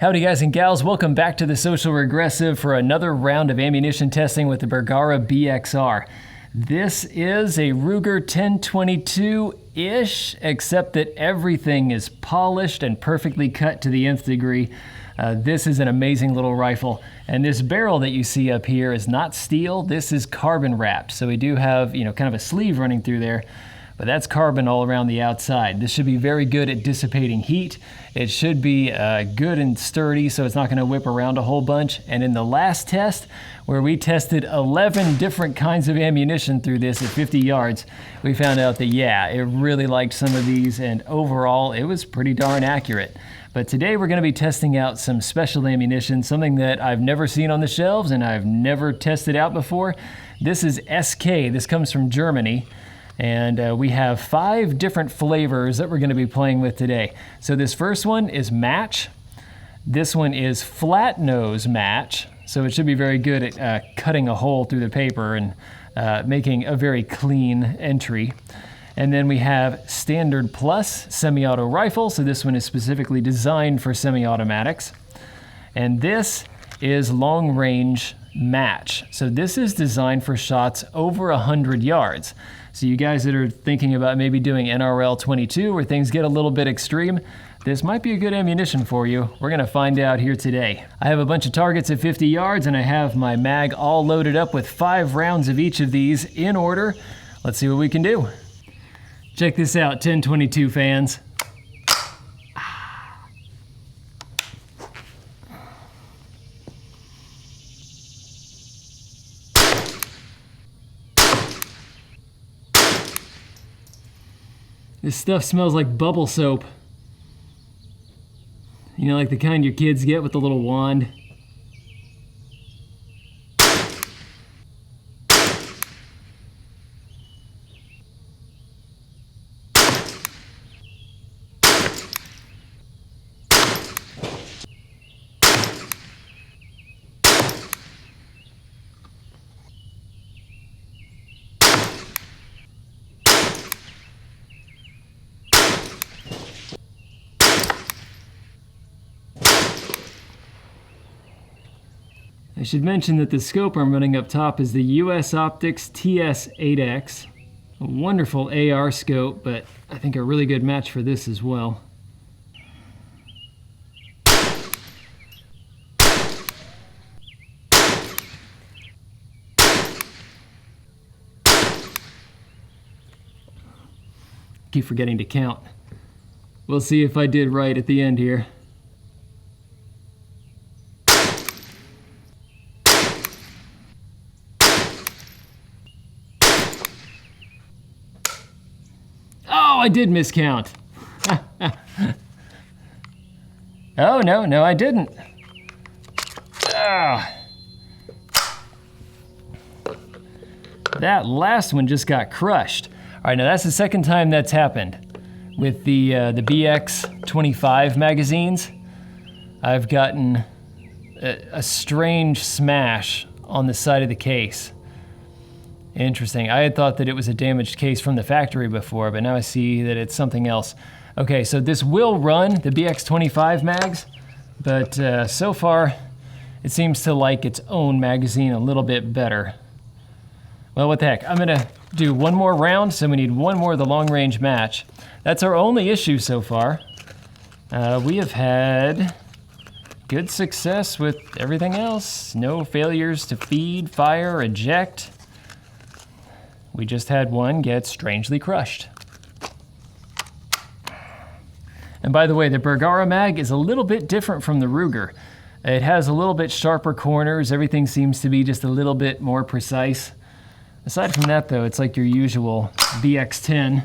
Howdy guys and gals, welcome back to the Social Regressive for another round of ammunition testing with the Bergara BXR. This is a Ruger 1022-ish, except that everything is polished and perfectly cut to the nth degree. This is an amazing little rifle, and this barrel that you see up here is not steel, this is carbon wrapped. So we do have, kind of a sleeve running through there, but that's carbon all around the outside. This should be very good at dissipating heat. It should be good and sturdy, so it's not going to whip around a whole bunch. And in the last test, where we tested 11 different kinds of ammunition through this at 50 yards, we found out that, yeah, it really liked some of these, and overall, it was pretty darn accurate. But today we're going to be testing out some special ammunition, something that I've never seen on the shelves and I've never tested out before. This is SK. This comes from Germany. And we have 5 different flavors that we're going to be playing with today. So this first one is match. This one is flat nose match. So it should be very good at cutting a hole through the paper and making a very clean entry. And then we have standard plus semi-auto rifle. So this one is specifically designed for semi-automatics. And this is long range match. So this is designed for shots over 100 yards. So you guys that are thinking about maybe doing NRL 22 where things get a little bit extreme, this might be a good ammunition for you. We're gonna find out here today. I have a bunch of targets at 50 yards and I have my mag all loaded up with 5 rounds of each of these in order. Let's see what we can do. Check this out, 1022 fans. This stuff smells like bubble soap. You know, like the kind your kids get with the little wand. I should mention that the scope I'm running up top is the US Optics TS8X. A wonderful AR scope, but I think a really good match for this as well. Keep forgetting to count. We'll see if I did right at the end here. Oh, I did miscount. Oh, no, I didn't. That last one just got crushed. All right, now that's the second time that's happened. With the BX25 magazines, I've gotten a strange smash on the side of the case. Interesting. I had thought that it was a damaged case from the factory before, but now I see that it's something else. Okay, so this will run the BX25 mags, but so far it seems to like its own magazine a little bit better. Well, what the heck? I'm gonna do one more round, so we need one more of the long range match. That's our only issue so far. We have had good success with everything else. No failures to feed, fire, eject. We just had one get strangely crushed. And by the way, the Bergara mag is a little bit different from the Ruger. It has a little bit sharper corners. Everything seems to be just a little bit more precise. Aside from that though, it's like your usual BX10.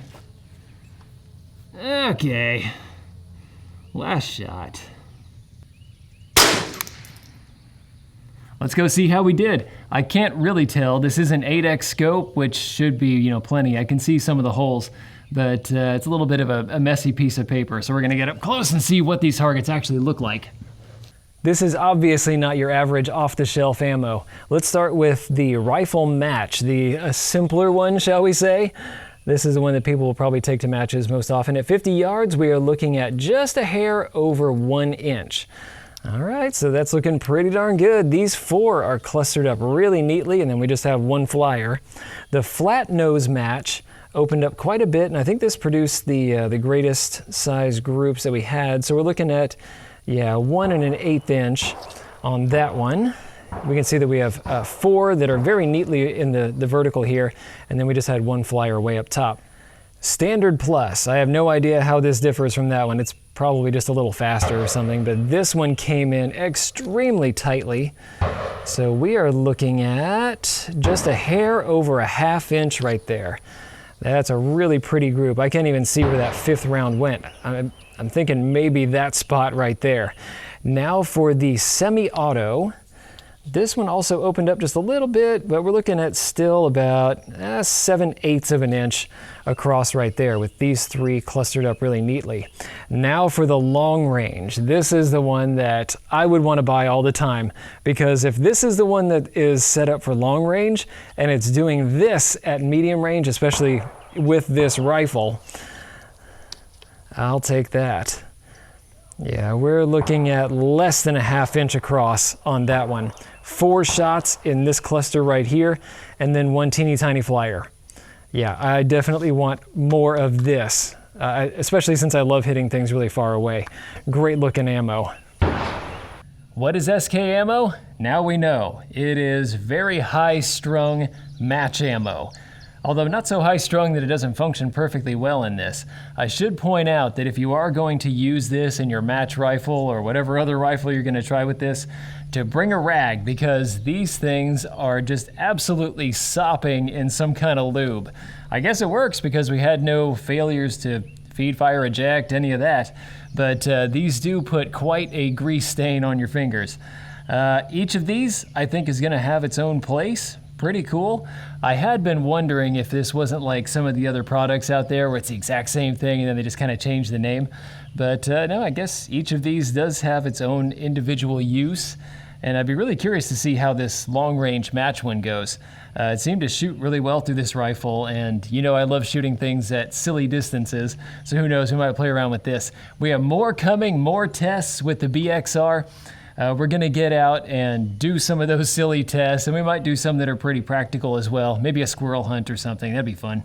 Okay, last shot. Let's go see how we did. I can't really tell. This is an 8X scope, which should be, plenty. I can see some of the holes, but it's a little bit of a messy piece of paper. So we're gonna get up close and see what these targets actually look like. This is obviously not your average off-the-shelf ammo. Let's start with the rifle match, the simpler one, shall we say. This is the one that people will probably take to matches most often. At 50 yards, we are looking at just a hair over 1 inch. All right, so that's looking pretty darn good. These 4 are clustered up really neatly, and then we just have 1 flyer. The flat nose match opened up quite a bit, and I think this produced the greatest size groups that we had. So we're looking at, 1 1/8 inch on that one. We can see that we have 4 that are very neatly in the vertical here, and then we just had 1 flyer way up top. Standard Plus, I have no idea how this differs from that one. It's probably just a little faster or something, but this one came in extremely tightly. So we are looking at just a hair over a 1/2 inch right there. That's a really pretty group. I can't even see where that 5th round went. I'm thinking maybe that spot right there. Now for the semi-auto. This one also opened up just a little bit, but we're looking at still about 7/8 of an inch across right there with these 3 clustered up really neatly. Now for the long range. This is the one that I would want to buy all the time, because if this is the one that is set up for long range and it's doing this at medium range, especially with this rifle, I'll take that. Yeah, we're looking at less than a 1/2 inch across on that one. 4 shots in this cluster right here, and then 1 teeny tiny flyer. Yeah, I definitely want more of this, especially since I love hitting things really far away. Great looking ammo. What is SK ammo? Now we know. It is very high strung match ammo. Although not so high strung that it doesn't function perfectly well in this. I should point out that if you are going to use this in your match rifle or whatever other rifle you're going to try with this, to bring a rag, because these things are just absolutely sopping in some kind of lube. I guess it works because we had no failures to feed, fire, eject, any of that, but these do put quite a grease stain on your fingers. Each of these I think is going to have its own place. Pretty cool. I had been wondering if this wasn't like some of the other products out there where it's the exact same thing and then they just kind of change the name. But no, I guess each of these does have its own individual use. And I'd be really curious to see how this long-range match one goes. It seemed to shoot really well through this rifle, and you know I love shooting things at silly distances, so who knows, we might play around with this. We have more coming, more tests with the BXR. We're going to get out and do some of those silly tests, and we might do some that are pretty practical as well. Maybe a squirrel hunt or something. That'd be fun.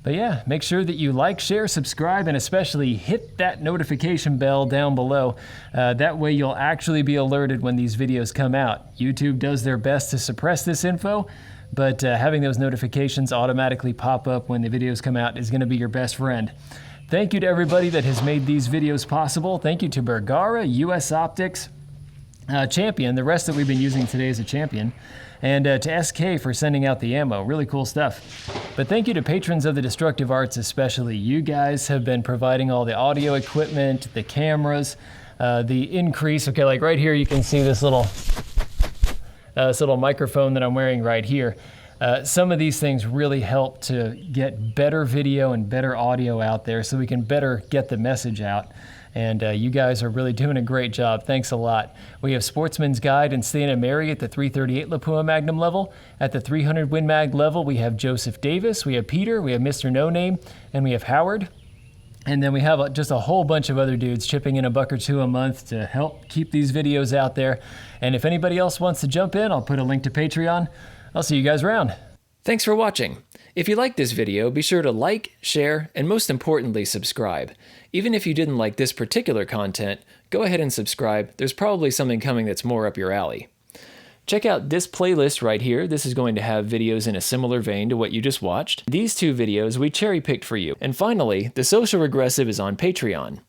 But yeah, make sure that you like, share, subscribe, and especially hit that notification bell down below. That way you'll actually be alerted when these videos come out. YouTube does their best to suppress this info, but having those notifications automatically pop up when the videos come out is going to be your best friend. Thank you to everybody that has made these videos possible. Thank you to Bergara, US Optics, Champion, the rest that we've been using today is a Champion, and to SK for sending out the ammo. Really cool stuff. But thank you to patrons of the Destructive Arts especially. You guys have been providing all the audio equipment, the cameras, the increase. Okay, like right here you can see this little microphone that I'm wearing right here. Some of these things really help to get better video and better audio out there so we can better get the message out. And you guys are really doing a great job. Thanks a lot. We have Sportsman's Guide and Santa Mary at the 338 Lapua Magnum level. At the 300 Win Mag level, we have Joseph Davis, we have Peter, we have Mr. No Name, and we have Howard. And then we have just a whole bunch of other dudes chipping in $1 or $2 a month to help keep these videos out there. And if anybody else wants to jump in, I'll put a link to Patreon. I'll see you guys around. Thanks for watching. If you liked this video, be sure to like, share, and most importantly, subscribe. Even if you didn't like this particular content, go ahead and subscribe. There's probably something coming that's more up your alley. Check out this playlist right here. This is going to have videos in a similar vein to what you just watched. These 2 videos we cherry-picked for you. And finally, The Social Regressive is on Patreon.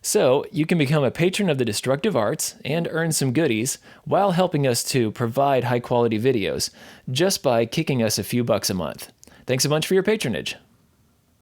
So you can become a patron of the Destructive Arts and earn some goodies while helping us to provide high-quality videos just by kicking us a few bucks a month. Thanks a bunch for your patronage.